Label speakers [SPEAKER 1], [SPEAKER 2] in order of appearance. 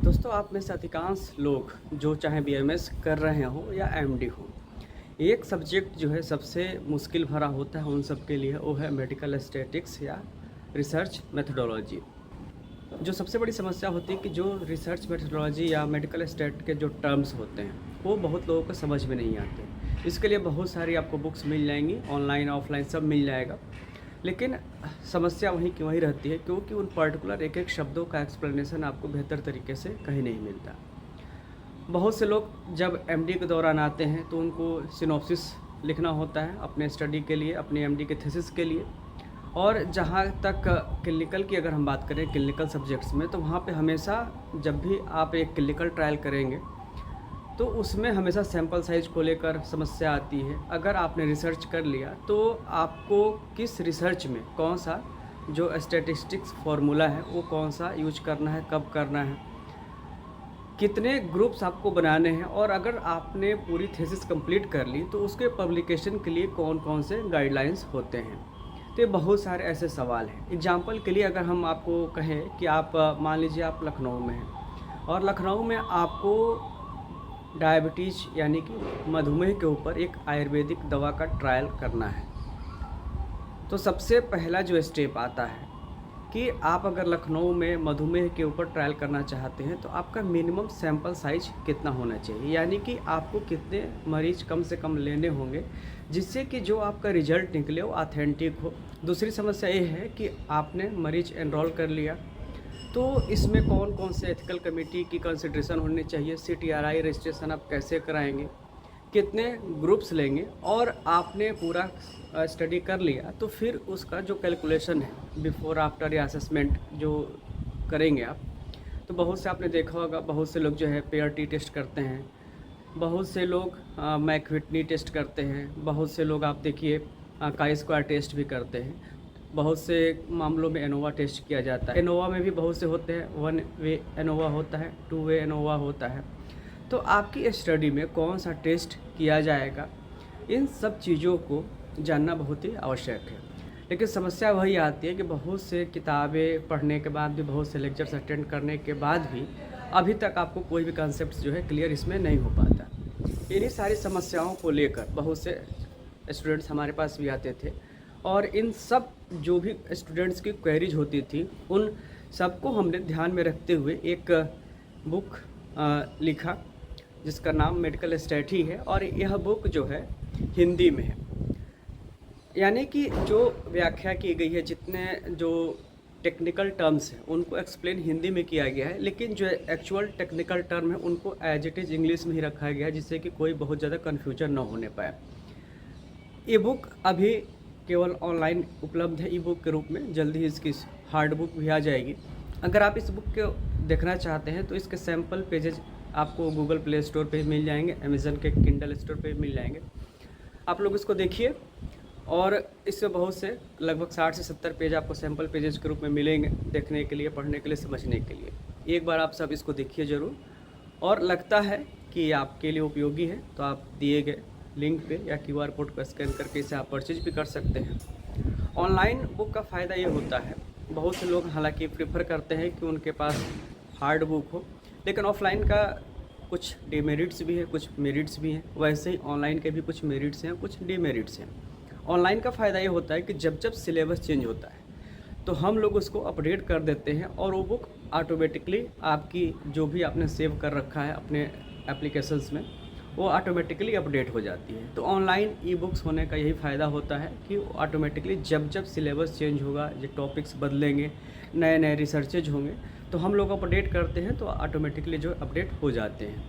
[SPEAKER 1] दोस्तों, आप में से अधिकांश लोग जो चाहे बीएमएस कर रहे हो या एमडी हो, एक सब्जेक्ट जो है सबसे मुश्किल भरा होता है उन सब के लिए, वो है मेडिकल स्टैटिक्स या रिसर्च मेथोडोलॉजी। जो सबसे बड़ी समस्या होती है कि जो रिसर्च मेथोडोलॉजी या मेडिकल स्टैट के जो टर्म्स होते हैं वो बहुत लोगों को समझ में नहीं आते। इसके लिए बहुत सारी आपको बुक्स मिल जाएंगी, ऑनलाइन ऑफलाइन सब मिल जाएगा। लेकिन समस्या वहीं की वहीं रहती है, क्योंकि उन पर्टिकुलर एक एक शब्दों का एक्सप्लेनेशन आपको बेहतर तरीके से कहीं नहीं मिलता। बहुत से लोग जब एमडी के दौरान आते हैं तो उनको सिनॉप्सिस लिखना होता है अपने स्टडी के लिए, अपने एमडी के थीसिस के लिए। और जहाँ तक क्लिनिकल की अगर हम बात करें, क्लिनिकल सब्जेक्ट्स में, तो वहाँ पे हमेशा जब भी आप एक क्लिनिकल ट्रायल करेंगे तो उसमें हमेशा सैंपल साइज को लेकर समस्या आती है। अगर आपने रिसर्च कर लिया तो आपको किस रिसर्च में कौन सा जो स्टैटिस्टिक्स फार्मूला है वो कौन सा यूज करना है, कब करना है, कितने ग्रुप्स आपको बनाने हैं, और अगर आपने पूरी थीसिस कंप्लीट कर ली तो उसके पब्लिकेशन के लिए कौन कौन से गाइडलाइंस होते हैं। तो ये बहुत सारे ऐसे सवाल हैं। एग्जाम्पल के लिए अगर हम आपको कहें कि आप मान लीजिए आप लखनऊ में हैं और लखनऊ में आपको डायबिटीज़ यानी कि मधुमेह के ऊपर एक आयुर्वेदिक दवा का ट्रायल करना है। तो सबसे पहला जो स्टेप आता है कि आप अगर लखनऊ में मधुमेह के ऊपर ट्रायल करना चाहते हैं तो आपका मिनिमम सैंपल साइज कितना होना चाहिए, यानी कि आपको कितने मरीज कम से कम लेने होंगे जिससे कि जो आपका रिजल्ट निकले वो ऑथेंटिक हो। दूसरी समस्या ये है कि आपने मरीज एनरोल कर लिया तो इसमें कौन कौन से एथिकल कमेटी की कंसिड्रेशन होनी चाहिए, CTRI रजिस्ट्रेशन आप कैसे कराएंगे, कितने ग्रुप्स लेंगे, और आपने पूरा स्टडी कर लिया तो फिर उसका जो कैलकुलेशन है बिफोर आफ्टर या असेसमेंट जो करेंगे आप। तो बहुत से आपने देखा होगा, बहुत से लोग जो है पेयर टी टेस्ट करते हैं, बहुत से लोग मैकविटनी टेस्ट करते हैं, बहुत से लोग आप देखिए काई स्क्वायर टेस्ट भी करते हैं। बहुत से मामलों में एनोवा टेस्ट किया जाता है। एनोवा में भी बहुत से होते हैं, 1 वे एनोवा होता है, 2 वे एनोवा होता है। तो आपकी स्टडी में कौन सा टेस्ट किया जाएगा, इन सब चीज़ों को जानना बहुत ही आवश्यक है। लेकिन समस्या वही आती है कि बहुत से किताबें पढ़ने के बाद भी, बहुत से लेक्चर्स अटेंड करने के बाद भी अभी तक आपको कोई भी कॉन्सेप्ट जो है क्लियर इसमें नहीं हो पाता। इन्हीं सारी समस्याओं को लेकर बहुत से स्टूडेंट्स हमारे पास भी आते थे, और इन सब जो भी स्टूडेंट्स की क्वेरीज होती थी उन सबको हमने ध्यान में रखते हुए एक बुक लिखा जिसका नाम मेडिकल स्टैट ही है। और यह बुक जो है हिंदी में है, यानी कि जो व्याख्या की गई है, जितने जो टेक्निकल टर्म्स हैं उनको एक्सप्लेन हिंदी में किया गया है, लेकिन जो एक्चुअल टेक्निकल टर्म है उनको एज इट इज़ इंग्लिश में ही रखा गया है, जिससे कि कोई बहुत ज़्यादा कन्फ्यूजन ना होने पाए। ये बुक अभी केवल ऑनलाइन उपलब्ध है ई बुक के रूप में, जल्दी ही इसकी हार्ड बुक भी आ जाएगी। अगर आप इस बुक को देखना चाहते हैं तो इसके सैम्पल पेजेज आपको गूगल प्ले स्टोर पे मिल जाएंगे, अमेज़न के किंडल स्टोर पे मिल जाएंगे। आप लोग इसको देखिए, और इससे बहुत से लगभग 60 से 70 पेज आपको सैम्पल पेजेज के रूप में मिलेंगे देखने के लिए, पढ़ने के लिए, समझने के लिए। एक बार आप सब इसको देखिए ज़रूर, और लगता है कि आपके लिए उपयोगी है तो आप दिए गए लिंक पे या QR कोड को स्कैन करके इसे आप परचेज भी कर सकते हैं। ऑनलाइन बुक का फ़ायदा ये होता है, बहुत से लोग हालांकि प्रेफर करते हैं कि उनके पास हार्ड बुक हो, लेकिन ऑफलाइन का कुछ डिमेरिट्स भी है, कुछ मेरिट्स भी हैं। वैसे ही ऑनलाइन के भी कुछ मेरिट्स हैं, कुछ डिमेरिट्स हैं। ऑनलाइन का फ़ायदा ये होता है कि जब जब सिलेबस चेंज होता है तो हम लोग उसको अपडेट कर देते हैं, और वो बुक ऑटोमेटिकली आपकी जो भी आपने सेव कर रखा है अपने एप्लीकेशंस में, वो ऑटोमेटिकली अपडेट हो जाती है। तो ऑनलाइन ई बुक्स होने का यही फ़ायदा होता है कि ऑटोमेटिकली जब जब सिलेबस चेंज होगा, जो टॉपिक्स बदलेंगे, नए नए रिसर्चेज होंगे, तो हम लोग अपडेट करते हैं तो ऑटोमेटिकली जो अपडेट हो जाते हैं।